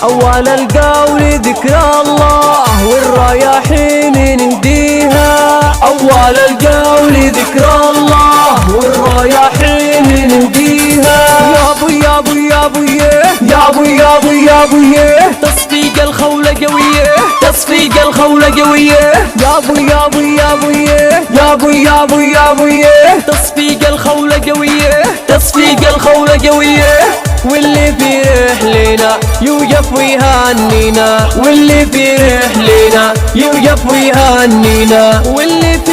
أول القول ذكر الله والرياحين نهديها. أول القول ذكر الله والرياحين نهديها. يا بو يا بو يا بو يا بو يا بو يا بو تصفيق الخولة قوية، تصفيق الخولة قوية. يا بو يا بو يا بو يا بو يا بو يا بو تصفيق الخولة قوية، تصفيق الخولة قوية. واللي في رحلنا يوقف ويهنينا، واللي في رحلنا يوقف ويهنينا، واللي في